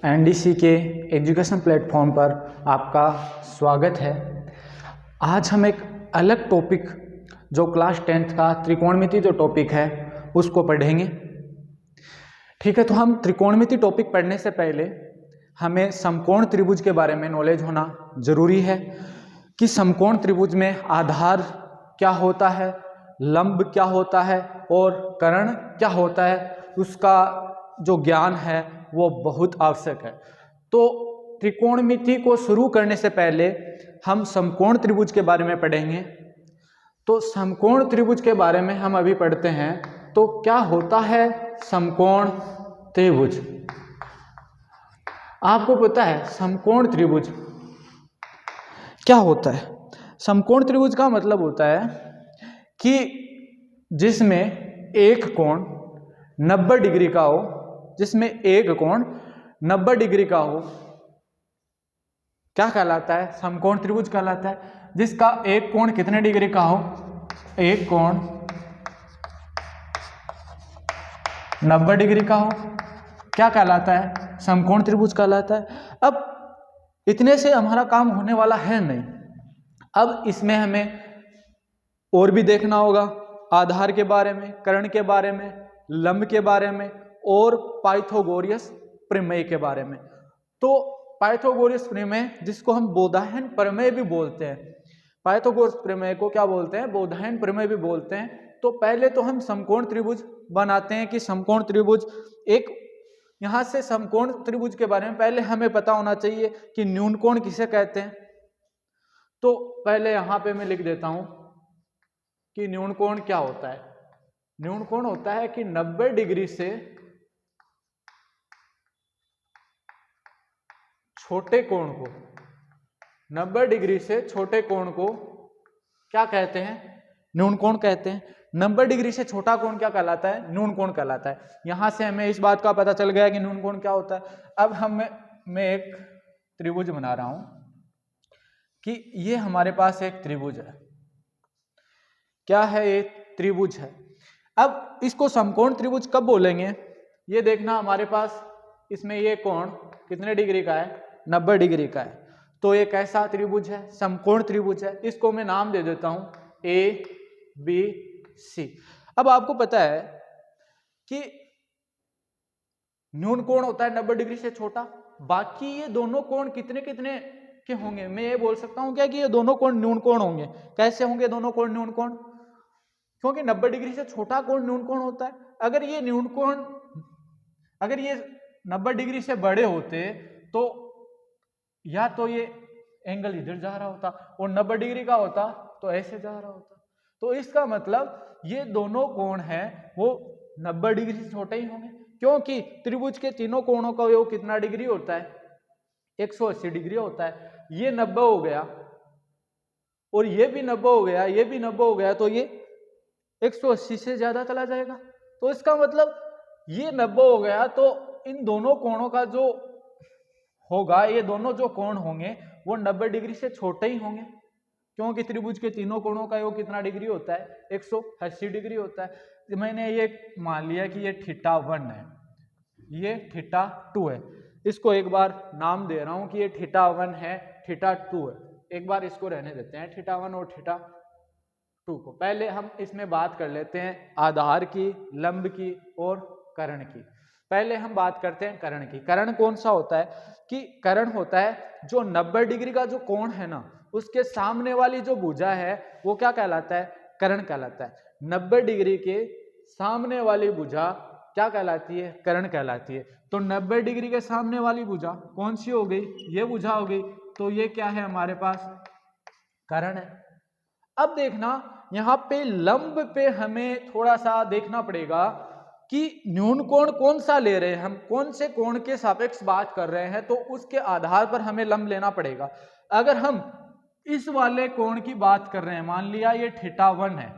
NDC के education platform पर आपका स्वागत है। आज हम एक अलग टॉपिक जो क्लास 10th का त्रिकोणमिति जो टॉपिक है उसको पढ़ेंगे। ठीक है, तो हम त्रिकोणमिति टॉपिक पढ़ने से पहले हमें समकोण त्रिभुज के बारे में नॉलेज होना जरूरी है कि समकोण त्रिभुज में आधार क्या होता है, लंब क्या होता है और कर्ण क्या होता है, उसका जो ज्ञान है वो बहुत आवश्यक है। तो त्रिकोणमिति को शुरू करने से पहले हम समकोण त्रिभुज के बारे में पढ़ेंगे। तो समकोण त्रिभुज के बारे में हम अभी पढ़ते हैं। तो क्या होता है समकोण त्रिभुज? आपको पता है समकोण त्रिभुज क्या होता है? समकोण त्रिभुज का मतलब होता है कि जिसमें एक कोण 90 डिग्री का हो, जिसमें एक कोण 90 डिग्री का हो, क्या कहलाता है? समकोण त्रिभुज कहलाता है। जिसका एक कोण कितने डिग्री का हो? एक कोण 90 डिग्री का हो, क्या कहलाता है? समकोण त्रिभुज कहलाता है। अब इतने से हमारा काम होने वाला है नहीं। अब इसमें हमें और भी देखना होगा, आधार के बारे में, कर्ण के बारे में, लंब के बारे में और पाइथागोरस प्रमेय के बारे में। तो पाइथागोरस प्रमेय, जिसको हम बोधायन प्रमेय भी बोलते हैं, पाइथागोरस प्रमेय को क्या बोलते हैं? बोधायन प्रमेय भी बोलते हैं। तो पहले तो हम समकोण त्रिभुज बनाते हैं कि समकोण त्रिभुज एक, यहां से समकोण त्रिभुज के बारे में पहले हमें पता होना चाहिए कि न्यून कोण किसे कहते हैं। तो पहले यहां पे मैं लिख देता हूं कि न्यून कोण क्या होता है। न्यून कोण होता है कि 90 डिग्री से छोटे कोण को, 90 डिग्री से छोटे कोण को क्या कहते हैं? न्यून कोण कहते हैं। 90 डिग्री से छोटा कोण क्या कहलाता है? न्यून कोण कहलाता है। यहां से हमें इस बात का पता चल गया कि न्यून कोण क्या होता है। अब मैं एक त्रिभुज बना रहा हूं कि ये हमारे पास एक त्रिभुज है। क्या है? ये त्रिभुज है। अब इसको समकोण त्रिभुज कब बोलेंगे? ये देखना, हमारे पास इसमें ये कोण कितने डिग्री का है? 90 डिग्री का है। तो ये कैसा त्रिभुज है? समकोण त्रिभुज है। इसको मैं नाम दे देता हूं ए बी सी। अब आपको पता है कि न्यून कोण होता है 90 डिग्री से छोटा। बाकी ये दोनों कोण कितने कितने के होंगे? मैं ये बोल सकता हूं क्या कि ये दोनों कोण न्यून कोण होंगे। कैसे होंगे दोनों कोण न्यून कोण? क्योंकि 90 डिग्री से छोटा कोण न्यून कोण होता है। अगर ये न्यून कोण, अगर ये 90 डिग्री से बड़े होते तो या तो ये एंगल इधर जा रहा होता और 90 डिग्री का होता तो ऐसे जा रहा होता। तो इसका मतलब ये दोनों कोण हैं वो 90 डिग्री से छोटे ही होंगे, क्योंकि त्रिभुज के तीनों कोणों का योग कितना डिग्री होता है? 180 डिग्री होता है। ये 90 हो गया और ये भी 90 हो गया, ये भी 90 हो गया, तो ये 180 से ज्यादा चला जाएगा। तो इसका मतलब ये 90 हो गया, तो इन दोनों कोणों का जो होगा, ये दोनों जो कोण होंगे वो 90 डिग्री से छोटे ही होंगे, क्योंकि त्रिभुज के तीनों कोणों का योग कितना डिग्री होता है? 180 डिग्री होता है। मैंने ये मान लिया कि ये θ1 है, ये θ2 है। इसको एक बार नाम दे रहा हूं कि ये θ1 है, θ2 है। एक बार इसको रहने देते हैं θ1 और θ2 को। पहले हम इसमें बात कर लेते हैं आधार की, लंब की और कर्ण की। पहले हम बात करते हैं कर्ण की। कर्ण कौन सा होता है? कि कर्ण होता है जो 90 डिग्री का जो कोण है ना, उसके सामने वाली जो भुजा है वो क्या कहलाता है? कर्ण कहलाता है। 90 डिग्री के सामने वाली भुजा क्या कहलाती है? कर्ण कहलाती है। तो 90 डिग्री के सामने वाली भुजा कौन सी हो गई? ये भुजा हो गई। तो ये क्या है हमारे पास? कर्ण है। अब देखना, यहां पे लंब पे हमें थोड़ा सा देखना पड़ेगा कि न्यून कोण कौन सा ले रहे हैं हम, कौन से कोण के सापेक्ष बात कर रहे हैं, तो उसके आधार पर हमें लंब लेना पड़ेगा। अगर हम इस वाले कोण की बात कर रहे हैं, मान लिया ये θ1 है,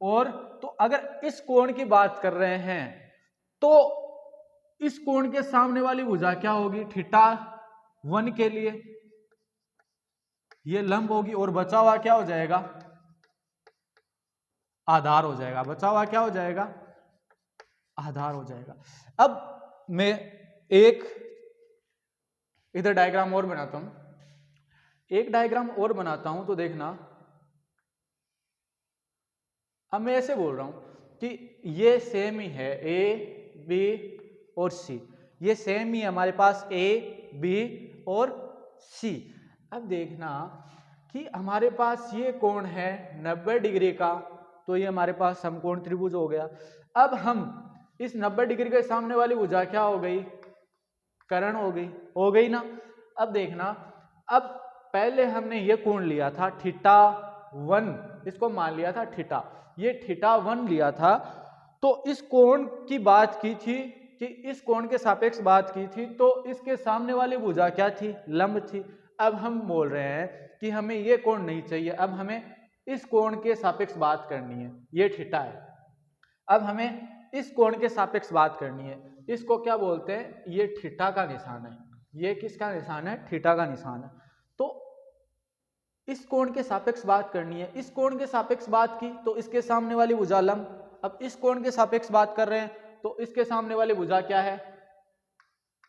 और तो अगर इस कोण की बात कर रहे हैं तो इस कोण के सामने वाली भुजा क्या होगी? θ1 के लिए ये लंब होगी, और बचा हुआ क्या हो जाएगा? आधार हो जाएगा। बचा हुआ क्या हो जाएगा? आधार हो जाएगा। अब मैं एक इधर डायग्राम और बनाता हूं, एक डायग्राम और बनाता हूं तो देखना। अब मैं ऐसे बोल रहा हूं कि ये सेम ही है, ए बी और सी, ये सेम ही है हमारे पास ए बी और सी। अब देखना कि हमारे पास ये कोण है 90 डिग्री का, तो ये हमारे पास समकोण त्रिभुज हो गया। अब हम इस 90 डिग्री के सामने वाली भुजा क्या हो गई, कर्ण हो गई ना। अब देखना, अब पहले हमने ये कोण लिया था θ1, इसको मान लिया था थीटा, ये θ1 लिया था, तो इस कोण की बात की थी कि इस कोण के सापेक्ष बात की थी, तो इसके सामने वाली भुजा क्या थी, लंब थी। अब हम बोल रहे हैं कि हमें ये कोण नहीं चाहिए, अब हमें इस कोण के सापेक्ष बात करनी है, ये थीटा है। अब हमें इस कोण के सापेक्ष बात करनी है, इसको क्या बोलते हैं, ये थीटा का निशान है, ये किसका निशान है, थीटा का निशान है। तो इस कोण के सापेक्ष बात करनी है, इस कोण के सापेक्ष बात की तो इसके सामने वाली भुजा लंब। अब इस कोण के सापेक्ष बात कर रहे हैं तो इसके सामने वाली भुजा क्या है,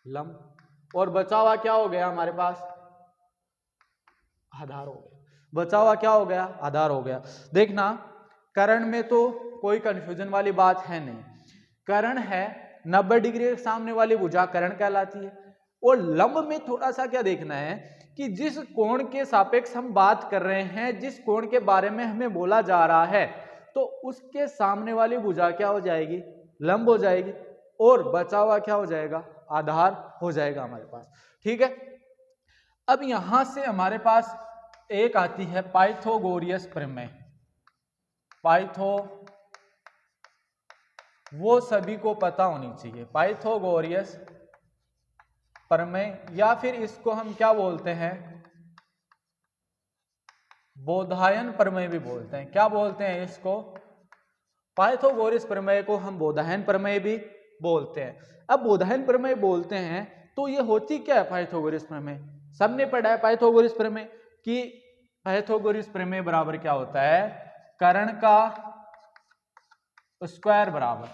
लंब, और बचा हुआ क्या हो गया हमारे पास, आधार हो गया। बचा हुआ क्या हो गया, आधार हो गया। देखना कर्ण में तो कोई कंफ्यूजन वाली बात है नहीं, कर्ण है 90 डिग्री के सामने वाली भुजा कर्ण कहलाती है। और लंब में थोड़ा सा क्या देखना है कि जिस कोण के सापेक्ष हम बात कर रहे हैं, जिस कोण के बारे में हमें बोला जा रहा है, तो उसके सामने वाली भुजा क्या हो जाएगी, लंब हो जाएगी, और बचा हुआ क्या हो जाएगा, आधार हो जाएगा हमारे पास। ठीक है, अब यहां से हमारे पास एक आती है पाइथागोरियस प्रमेय। पाइथो वो सभी को पता होनी चाहिए, पाइथागोरियस प्रमेय, या फिर इसको हम क्या बोलते हैं, बोधायन प्रमेय भी बोलते हैं। क्या बोलते हैं इसको, पाइथागोरस प्रमेय को हम बोधायन प्रमेय भी बोलते हैं। अब बोधायन प्रमेय बोलते हैं तो ये होती क्या है पाइथागोरस प्रमेय, सबने पढ़ा है पाइथागोरस प्रमेय कि पाइथागोरस प्रमेय बराबर क्या होता है, कर्ण का स्क्वायर बराबर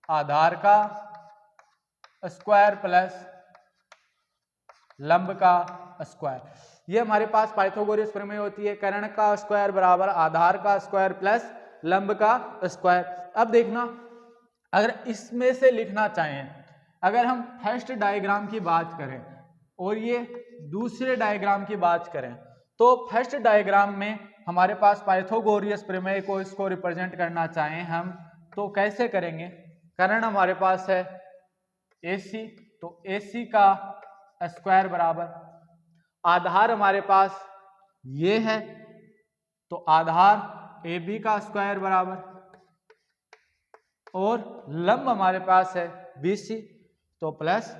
आधार का स्क्वायर प्लस लंब का स्क्वायर। ये हमारे पास पाइथागोरस प्रमेय होती है, कर्ण का स्क्वायर बराबर आधार का स्क्वायर प्लस लंब का स्क्वायर। अब देखना, अगर इसमें से लिखना चाहें, अगर हम फर्स्ट डायग्राम की बात करें और ये दूसरे डायग्राम की बात करें, तो फर्स्ट डायग्राम में हमारे पास पाइथागोरस प्रमेय को इसको रिप्रेजेंट करना चाहें हम तो कैसे करेंगे, कर्ण हमारे पास है AC, तो AC का स्क्वायर बराबर आधार हमारे पास ये है, तो आधार AB का स्क्वायर बराबर, और लंब हमारे पास है BC, तो प्लस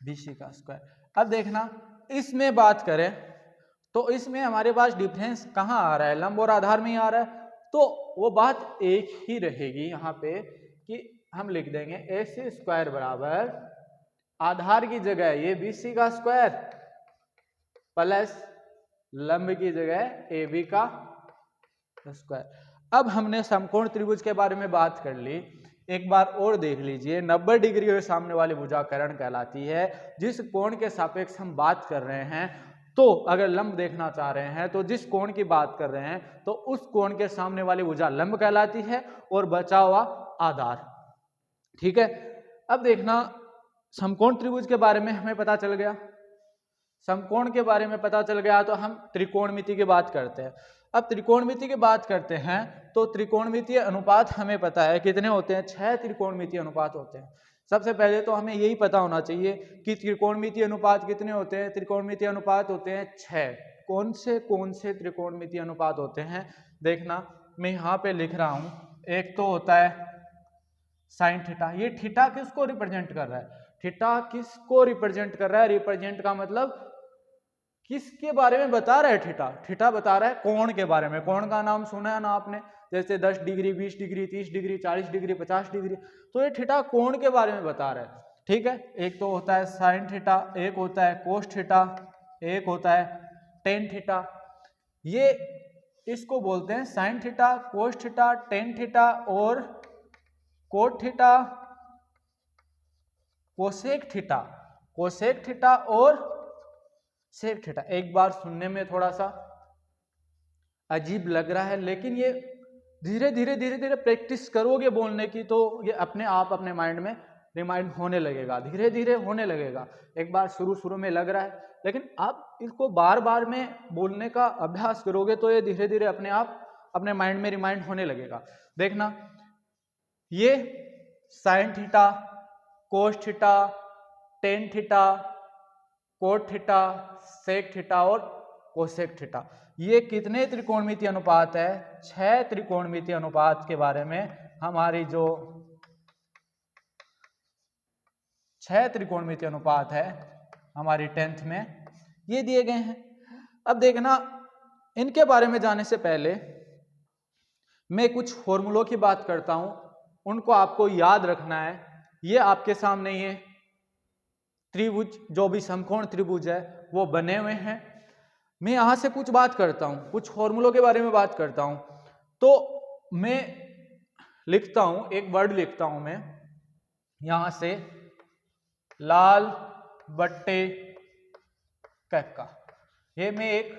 BC का स्क्वायर। अब देखना इसमें बात करें तो इसमें हमारे पास डिफरेंस कहाँ आ रहा है, लंब और आधार में ही आ रहा है, तो वो बात एक ही रहेगी यहाँ पे कि हम लिख देंगे AC स्क्वायर बराबर आधार की जगह ये BC का स्क्वायर प्लस लंब की जगह AB का स्क्वायर। अब हमने समकोण त्रिभुज के बारे में बात कर ली, एक बार और देख लीजिए, 90 डिग्री के सामने वाली भुजा कर्ण कहलाती है। जिस कोण के सापेक्ष हम बात कर रहे हैं, तो अगर लंब देखना चाह रहे हैं तो जिस कोण की बात कर रहे हैं तो उस कोण के सामने वाली भुजा लंब कहलाती है और बचा हुआ आधार। ठीक है, अब देखना समकोण त्रिभुज के बारे में हमें पता चल गया, समकोण के बारे में पता चल गया, तो हम त्रिकोणमिति की बात करते हैं। अब त्रिकोणमिति की बात करते हैं तो त्रिकोणमितीय अनुपात हमें पता है कितने होते हैं, 6 त्रिकोणमितीय अनुपात होते हैं। सबसे पहले तो हमें यही पता होना चाहिए कि त्रिकोणमितीय अनुपात कितने होते हैं, त्रिकोणमितीय अनुपात होते हैं 6। कौन से त्रिकोणमितीय अनुपात होते हैं, देखना मैं यहाँ पे लिख रहा हूं, एक तो होता है साइन थीटा। ये थीटा किसको रिप्रेजेंट कर रहा है, थीटा किसको रिप्रेजेंट कर रहा है, रिप्रेजेंट का मतलब किसके बारे में बता रहा है, थीटा, थीटा बता रहा है कोण के बारे में। कोण का नाम सुना है ना आपने, जैसे 10 degree 20 degree 30 degree 40 degree 50 degree, तो ये थीटा कोण के बारे में बता रहा है। ठीक है, एक तो होता है साइन थीटा, एक होता है कोस थीटा, एक होता है टेन थीटा। ये इसको बोलते हैं sine theta, cos theta, tan theta और cot theta, cosec theta, cosec theta और सेक थीटा। एक बार सुनने में थोड़ा सा अजीब लग रहा है, लेकिन ये धीरे धीरे प्रैक्टिस करोगे बोलने की तो ये अपने आप अपने माइंड में रिमाइंड होने लगेगा, धीरे धीरे होने लगेगा। एक बार शुरू में लग रहा है, लेकिन आप इसको बार बार में बोलने का अभ्यास करोगे तो ये धीरे धीरे अपने आप अपने माइंड में रिमाइंड होने लगेगा। देखना, ये sine theta, cos theta, tan theta, cot theta, sec theta और कोसेक थीटा, ये कितने त्रिकोणमितीय अनुपात है? 6 त्रिकोणमितीय अनुपात के बारे में हमारी जो 6 त्रिकोणमितीय अनुपात है हमारी 10th में, ये दिए गए हैं। अब देखना, इनके बारे में जाने से पहले मैं कुछ फॉर्मूलों की बात करता हूं, उनको आपको याद रखना है। ये आपके सामने ये त्रिभुज, जो भी समकोण त्रिभुज है वो बने हुए हैं। मैं यहां से कुछ बात करता हूं, कुछ फॉर्मूलों के बारे में बात करता हूं, तो मैं लिखता हूं, एक वर्ड लिखता हूं मैं यहां से, लाल बट्टे कैका। ये मैं एक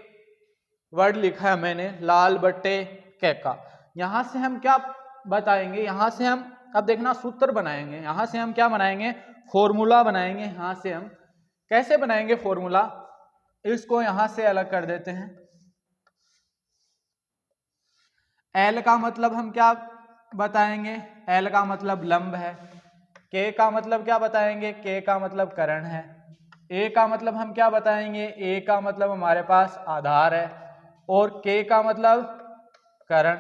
वर्ड लिखा है मैंने, लाल बट्टे कैका। यहां से हम क्या बताएंगे? यहां से हम अब देखना सूत्र बनाएंगे। यहां से हम क्या बनाएंगे? फॉर्मूला बनाएंगे। यहां से हम कैसे बनाएंगे फॉर्मूला? इसको यहां से अलग कर देते हैं। एल का मतलब हम क्या बताएंगे? एल का मतलब लंब है। के का मतलब क्या बताएंगे? के का मतलब कर्ण है। ए का मतलब हम क्या बताएंगे? ए का मतलब हमारे पास आधार है। और के का मतलब कर्ण,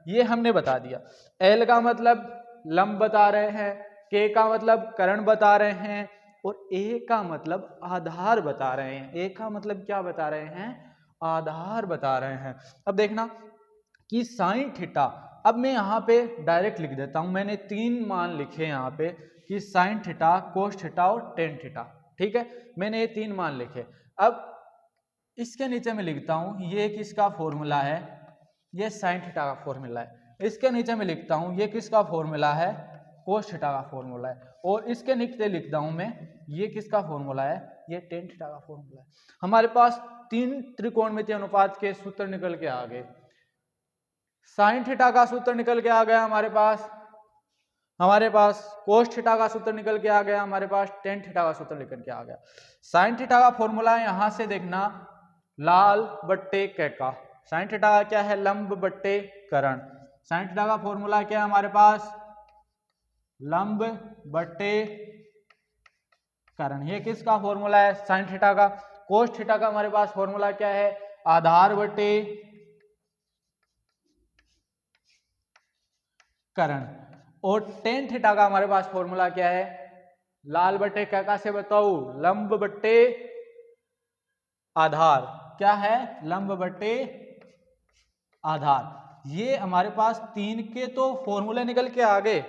ये हमने बता दिया। एल का मतलब लंब बता रहे हैं, के का मतलब कर्ण बता रहे हैं, और ए का मतलब आधार बता रहे हैं। ए का मतलब क्या बता रहे हैं? आधार बता रहे हैं। अब देखना कि साइन थीटा, अब मैं यहाँ पे डायरेक्ट लिख देता हूं। मैंने 3 मान लिखे यहाँ पे कि साइन थीटा, कोस थीटा और टेन थीटा। ठीक है, मैंने ये 3 मान लिखे। अब इसके नीचे मैं लिखता हूं, ये किसका फॉर्मूला है? ये साइन थीटा का फॉर्मूला है। इसके नीचे मैं लिखता हूं, ये किसका फॉर्मूला है? कोस थीटा का फॉर्मूला है। और इसके नीचे लिखता हूं मैं, ये किसका फॉर्मूला है? ये टेन थीटा का फॉर्मूला है। हमारे पास 3 त्रिकोणमितीय अनुपात के सूत्र निकल के आ गए। साइन थीटा का सूत्र निकल के आ गया हमारे पास कोस थीटा का सूत्र निकल के आ गया, हमारे पास टेन थीटा का सूत्र निकल के आ गया। साइन थीटा का फॉर्मूला है, यहां से देखना, लाल बट्टे कैका। साइन थीटा का क्या है? लंब बट्टे कर्ण। साइन थीटा का फॉर्मूला क्या है हमारे पास? लंब बट्टे कर्ण। ये किसका फॉर्मूला है? साइन थीटा का। कोस थीटा का हमारे पास फॉर्मूला क्या है? आधार बट्टे कर्ण। और टेन थीटा का हमारे पास फॉर्मूला क्या है? लाल बट्टे कैका से बताओ, लंब बट्टे आधार। क्या है? लंब बट्टे आधार। ये हमारे पास 3 के तो फॉर्मूले निकल के आ गए।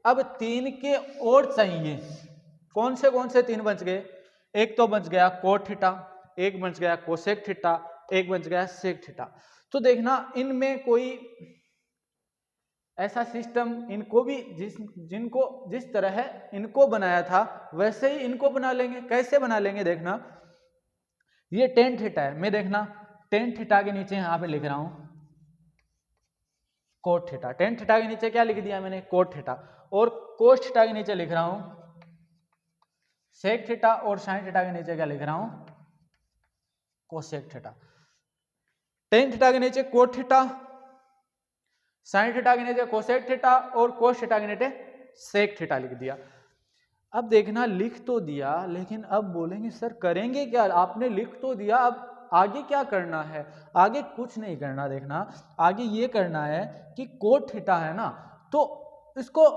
अब 3 के और चाहिए। कौन से 3 बच गए? एक तो बच गया कोट थीटा, एक बच गया कोसेक थीटा, एक बच गया सेक थीटा। तो देखना, इनमें कोई ऐसा सिस्टम, इनको भी जिनको जिस तरह है इनको बनाया था वैसे ही इनको बना लेंगे। कैसे बना लेंगे? देखना, ये टेन थीटा है। मैं देखना टेन थीटा के नीचे यहां पे लिख रहा हूं कोट थीटा। टेन थीटा के नीचे क्या लिख दिया मैंने? Cot theta. और कोस थीटा के नीचे लिख रहा हूं सेक थीटा। और साइन थीटा के नीचे क्या लिख रहा हूं? Cosec theta. टेन थीटा के नीचे कोट थीटा, साइन थीटा के नीचे कोसेक थीटा और कोस थीटा के नीचे सेक थीटा लिख दिया। अब देखना, लिख तो दिया, लेकिन अब बोलेंगे सर करेंगे क्या? आपने लिख तो दिया, अब आगे क्या करना है? आगे कुछ नहीं करना। देखना, आगे ये करना है कि कोट थीटा है ना, तो इसको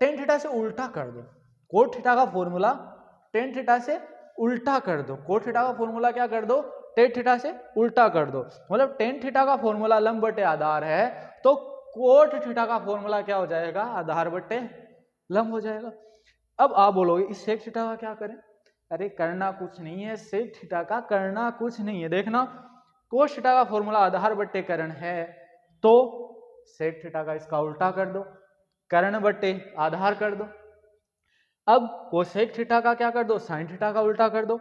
टेन थीटा से उल्टा कर दो। कोट थीटा का फॉर्मूला टेन थीटा से उल्टा कर दो। कोट थीटा का फॉर्मूला क्या कर दो? टेन थीटा से उल्टा कर दो। मतलब टेन थीटा का फॉर्मूला लंब बटे आधार है, तो कोट थीटा का फॉर्मूला क्या हो जाएगा? आधार बटे लंब हो जाएगा। अब आप बोलोगे इस सेक थीटा का क्या करें? अरे करना कुछ नहीं है, सेक थीटा का करना कुछ नहीं है। देखना, कोस थीटा का फॉर्मूला आधार बट्टे कर्ण है, तो सेक थीटा का इसका उल्टा कर दो, कर्ण बट्टे आधार कर दो। अब कोसेक थीटा का क्या कर दो, साइन थीटा का उल्टा कर दो,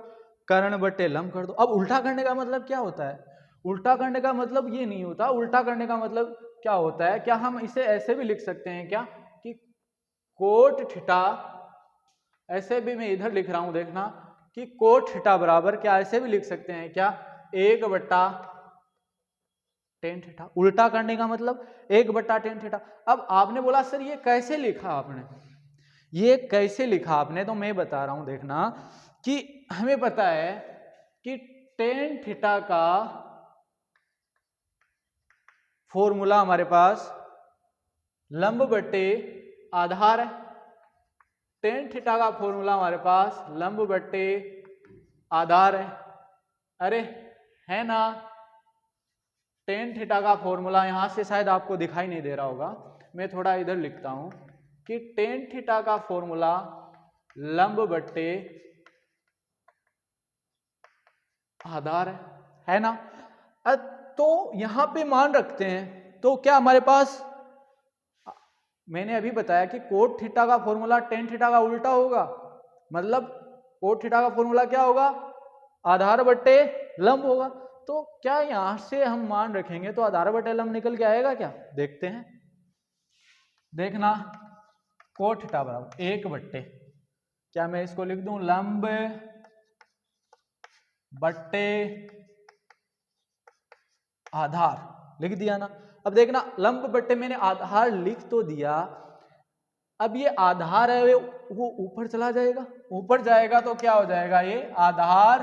कर्ण बटे लंब कर दो। अब उल्टा करने का मतलब क्या होता है, उल्टा करने का मतलब ये नहीं होता, उल्टा करने का मतलब क्या होता है, क्या हम इसे ऐसे भी लिख सकते हैं क्या कि कोट थीटा, ऐसे भी मैं इधर लिख रहा हूं देखना कि कोट थीटा बराबर क्या, ऐसे भी लिख सकते हैं क्या, 1/tan थीटा। उल्टा करने का मतलब 1/tan थीटा। अब आपने बोला सर ये कैसे लिखा आपने, ये कैसे लिखा आपने, तो मैं बता रहा हूं देखना कि हमें पता है कि tan थीटा का फॉर्मूला हमारे पास लंब बटे आधार है। tan थीटा का फॉर्मूला हमारे पास लंब बटे आधार है। अरे है ना, tan थीटा का फॉर्मूला यहां से शायद आपको दिखाई नहीं दे रहा होगा, मैं थोड़ा इधर लिखता हूं कि tan थीटा का फॉर्मूला लंब बटे आधार है ना। तो यहां पे मान रखते हैं, तो क्या हमारे पास, मैंने अभी बताया कि कोट थीटा का फॉर्मूला tan थीटा का उल्टा होगा, मतलब कोट थीटा का फॉर्मूला क्या होगा, आधार बटे लंब होगा। तो क्या यहां से हम मान रखेंगे तो आधार बटे लंब निकल के आएगा क्या, देखते हैं। देखना कोट थीटा बराबर 1/, क्या मैं इसको लिख दूं, लंब बट्टे आधार, लिख दिया ना। अब देखना लंब बट्टे मैंने आधार लिख तो दिया, अब ये आधार है वो ऊपर चला जाएगा, ऊपर जाएगा तो क्या हो जाएगा, ये आधार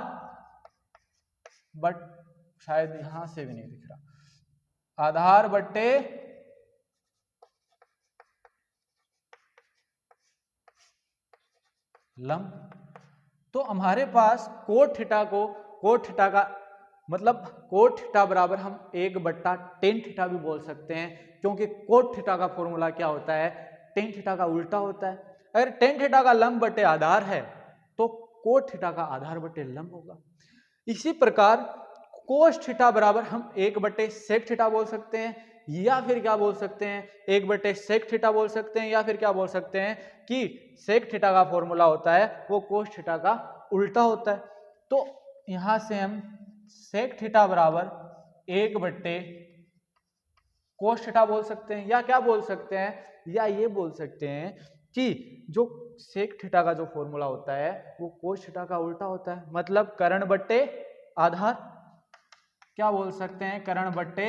बट, शायद यहां से भी नहीं दिख रहा, आधार बट्टे लंब। तो हमारे पास कोट थीटा को, कोट थीटा का मतलब कोट थीटा बराबर हम 1/tan थीटा भी बोल सकते हैं, क्योंकि कोट थीटा का फॉर्मूला क्या होता है, tan थीटा का उल्टा होता है। अगर tan थीटा का लंब बटे आधार है तो कोट थीटा का आधार बटे लंब होगा। इसी प्रकार कोस थीटा बराबर हम 1/sec थीटा बोल सकते हैं, या फिर क्या बोल सकते हैं, 1/sec थीटा बोल सकते हैं, या फिर क्या बोल सकते हैं कि sec थीटा का फॉर्मूला होता है वो कोस थीटा का उल्टा होता है। तो यहां से हम sec थीटा बराबर 1/cos थीटा बोल सकते हैं, या क्या बोल सकते हैं, या ये बोल सकते हैं कि जो sec थीटा का जो फॉर्मूला होता है वो cos थीटा का उल्टा होता है, मतलब कर्ण बट्टे आधार, क्या बोल सकते हैं, कर्ण बट्टे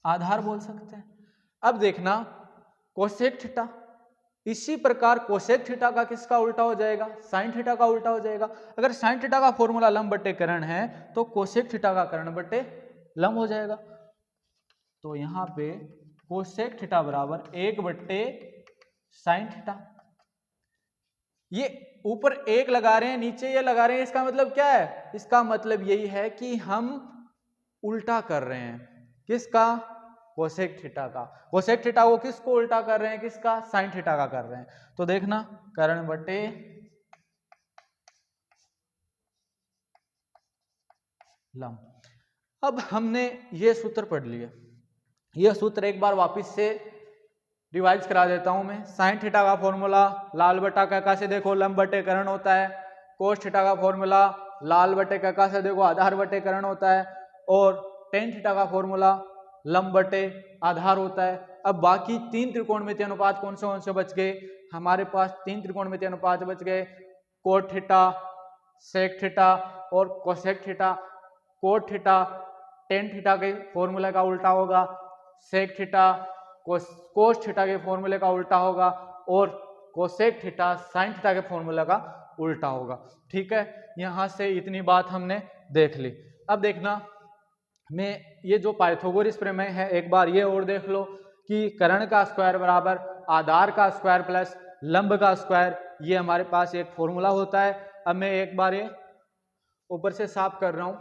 आधार बोल सकते हैं। अब देखना कोसेक थीटा, इसी प्रकार कोसेक थीटा का किसका उल्टा हो जाएगा, साइन थीटा का उल्टा हो जाएगा। अगर साइन थीटा का फॉर्मूला लंब बट्टे कर्ण है तो कोसेक थीटा का कर्ण बट्टे लंब हो जाएगा। तो यहां पे कोसेक थीटा बराबर 1/साइन थीटा, ये ऊपर 1 लगा रहे हैं नीचे ये लगा रहे हैं, इसका मतलब क्या है, इसका मतलब यही है कि हम उल्टा कर रहे हैं, किसका, कोसेक थीटा का। कोसेक थीटा को किसको उल्टा कर रहे हैं, किसका, साइन थीटा का कर रहे हैं। तो देखना कर्ण बटे लंब। अब हमने ये सूत्र पढ़ लिए, ये सूत्र एक बार वापस से रिवाइज करा देता हूं मैं। साइन थीटा का फॉर्मूला लाल बटा कैका से देखो लंब बटे कर्ण होता है, कोस थीटा का फॉर्मूला लाल बटे कैका से देखो आधार बटे कर्ण होता है, और टेन थीटा का फॉर्मूला लंब बटे आधार होता है। अब बाकी 3 त्रिकोणमितीय अनुपात कौन से बच गए, हमारे पास 3 त्रिकोणमितीय अनुपात बच गए, कोट थीटा, सेक थीटा और cosec theta. Cot theta tan theta के फॉर्मूले का उल्टा होगा, सेक थीटा कोस थीटा के फॉर्मूले का उल्टा होगा, और कोसेक थीटा साइन थीटा के फॉर्मूले का उल्टा होगा। ठीक है, यहां से इतनी बात हमने देख ली। अब देखना मैं ये जो पाइथागोरस प्रमेय है एक बार ये और देख लो कि कर्ण का स्क्वायर बराबर आधार का स्क्वायर प्लस लंब का स्क्वायर, ये हमारे पास एक फॉर्मूला होता है। अब मैं एक बार ये ऊपर से साफ कर रहा हूं।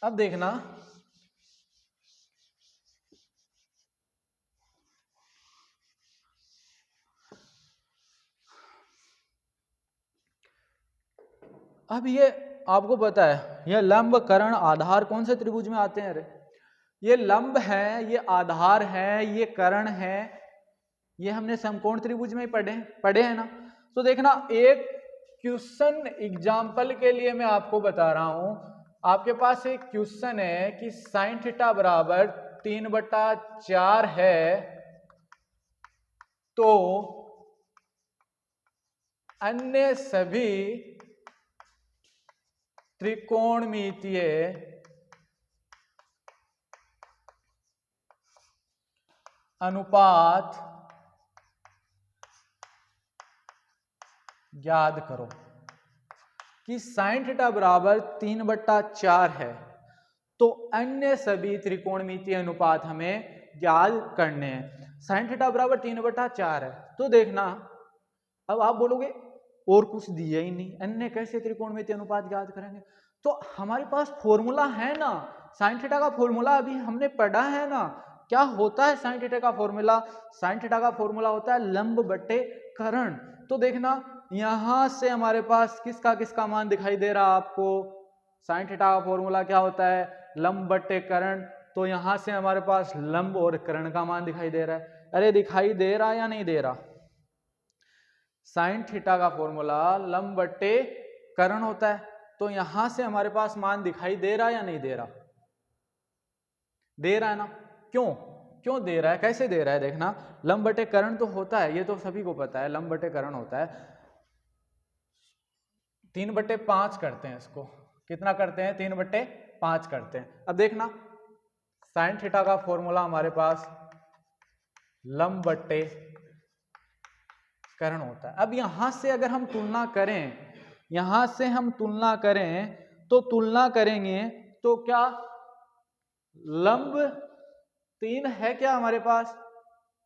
अब देखना अब ये आपको पता है ये लंब कर्ण आधार कौन से त्रिभुज में आते हैं? अरे ये लंब है, ये आधार है, ये कर्ण है, ये हमने समकोण त्रिभुज में पढ़े हैं ना। तो देखना एक क्वेश्चन एग्जाम्पल के लिए मैं आपको बता रहा हूं। आपके पास एक क्वेश्चन है कि साइन थीटा बराबर 3/4 है, तो अन्य सभी त्रिकोणमितीय अनुपात याद करो कि साइन थीटा बराबर 3/4 है, तो अन्य सभी त्रिकोणमितीय अनुपात हमें याद करने हैं। साइन थीटा बराबर 3/4 है, तो देखना अब आप बोलोगे और कुछ दिया ही नहीं, अन्य कैसे त्रिकोणमितीय अनुपात याद करेंगे? तो हमारे पास फॉर्मूला है ना, साइन थीटा का फॉर्मूला अभी हमने पढ़ा है ना। क्या होता है साइन थीटा का फॉर्मूला? साइन थीटा का फॉर्मूला होता है लंब बटे कर्ण। तो देखना यहां से हमारे पास किसका किसका मान दिखाई दे रहा आपको? साइन थीटा का फॉर्मूला क्या होता है? लंब बटे कर्ण। तो यहां से हमारे पास लंब और कर्ण का मान दिखाई दे रहा है। अरे दिखाई दे रहा या नहीं दे रहा? साइन थीटा का फॉर्मूला लंब बटे कर्ण होता है, तो यहां से हमारे पास मान दिखाई दे रहा है या नहीं दे रहा? दे रहा है ना। क्यों क्यों दे रहा है, कैसे दे रहा है? देखना लंब बटे कर्ण तो होता है, ये तो सभी को पता है, लंब बटे कर्ण होता है 3/5 करते हैं इसको। कितना करते हैं? 3/5 करते हैं। अब देखना साइन थीटा का फॉर्मूला हमारे पास लंब बटे कर्ण होता है। अब यहां से अगर हम तुलना करें, यहां से हम तुलना करें तो तुलना करेंगे तो क्या लंब 3 है क्या हमारे पास?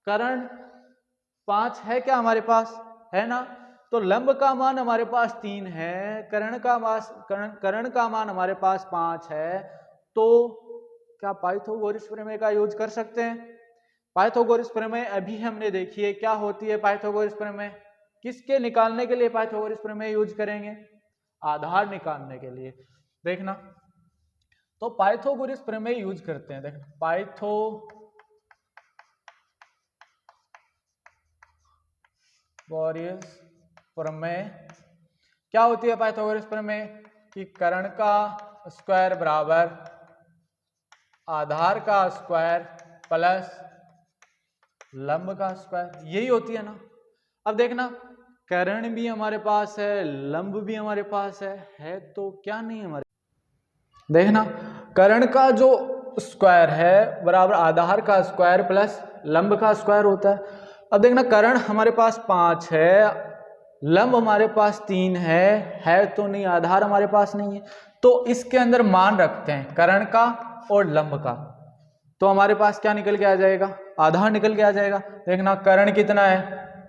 कर्ण 5 है क्या हमारे पास? है ना। तो लंब का मान हमारे पास 3 है, कर्ण का मान हमारे पास 5 है। तो क्या पाइथागोरस प्रमेय का यूज कर सकते हैं? पाइथागोरस प्रमेय अभी हमने देखी है क्या होती है। पाइथागोरस प्रमेय किसके निकालने के लिए पाइथागोरस प्रमेय यूज करेंगे? आधार निकालने के लिए। देखना तो पाइथागोरस प्रमेय यूज करते हैं। देखना पाइथागोरस प्रमेय क्या होती है? पाइथागोरस प्रमेय कि कर्ण का स्क्वायर बराबर आधार का स्क्वायर प्लस लंब का स्क्वायर, यही होती है ना। अब देखना कर्ण भी हमारे पास है, लंब भी हमारे पास है तो क्या नहीं हमारे? देखना कर्ण का जो स्क्वायर है बराबर आधार का स्क्वायर प्लस लंब का स्क्वायर होता है। अब देखना कर्ण हमारे पास 5 है, लंब हमारे पास 3 है तो नहीं, आधार हमारे पास नहीं है। तो इसके अंदर मान रखते हैं कर्ण का और लंब का, तो हमारे पास क्या निकल के आ जाएगा? आधार निकल के आ जाएगा। देखना कर्ण कितना है?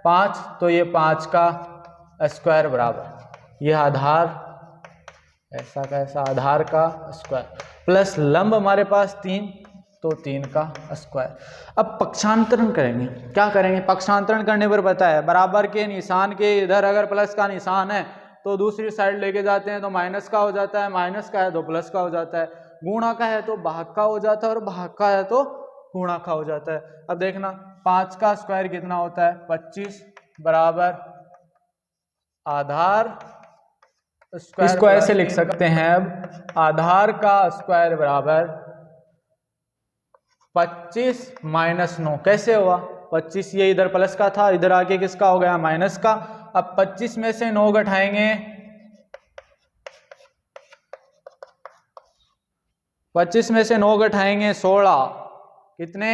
5, तो ये 5 का स्क्वायर बराबर ये आधार ऐसा कैसा आधार का स्क्वायर प्लस लंब हमारे पास 3, तो 3 का स्क्वायर। अब पक्षांतरण करेंगे। क्या करेंगे? पक्षांतरण करने पर पता है बराबर के निशान के इधर अगर प्लस का निशान है तो दूसरी साइड लेके जाते हैं तो माइनस का हो जाता है, माइनस का है तो प्लस का हो जाता है, गुणा का है तो भाग का हो जाता है और भाग का है तो गुणा का हो जाता है। अब देखना 5 का स्क्वायर कितना होता है? 25 बराबर आधार इसको ऐसे लिख सकते हैं। अब आधार का स्क्वायर बराबर 25 माइनस 9। कैसे हुआ? 25 ये इधर प्लस का था, इधर आके किसका हो गया? माइनस का। अब 25 में से 9 घटाएंगे, 25 में से 9 घटाएंगे 16। कितने?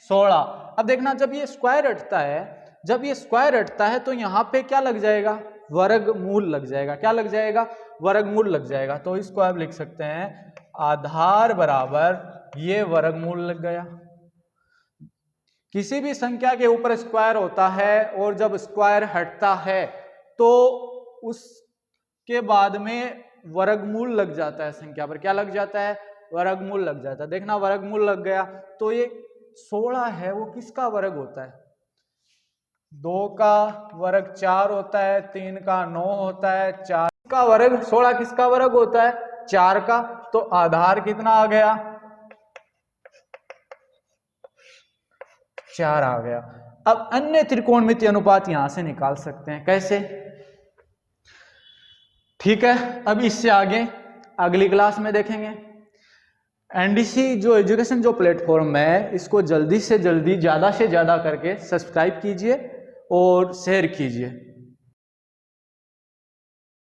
16। अब देखना जब ये स्क्वायर हटता है, जब ये स्क्वायर हटता है तो यहां पे क्या लग जाएगा? वर्गमूल लग जाएगा। क्या लग जाएगा? वर्गमूल लग जाएगा। तो इसको आप लिख सकते हैं आधार बराबर ये वर्गमूल लग गया। किसी भी संख्या के ऊपर स्क्वायर होता है और जब स्क्वायर हटता है तो उसके बाद में वर्गमूल लग जाता है संख्या पर। क्या लग जाता है? वर्गमूल लग जाता है। देखना वर्गमूल लग गया तो ये 16 है वो किसका वर्ग होता है? 2 का वर्ग 4 होता है, 3 का 9 होता है, 4 का वर्ग 16 किसका वर्ग होता है? 4 का। तो आधार कितना आ गया? 4 आ गया। अब अन्य त्रिकोणमितीय अनुपात यहां से निकाल सकते हैं। कैसे? ठीक है, अब इससे आगे अगली क्लास में देखेंगे। एनडीसी जो एजुकेशन जो प्लेटफॉर्म है, इसको जल्दी से जल्दी, ज्यादा से ज्यादा करके सब्सक्राइब कीजिए और शेयर कीजिए।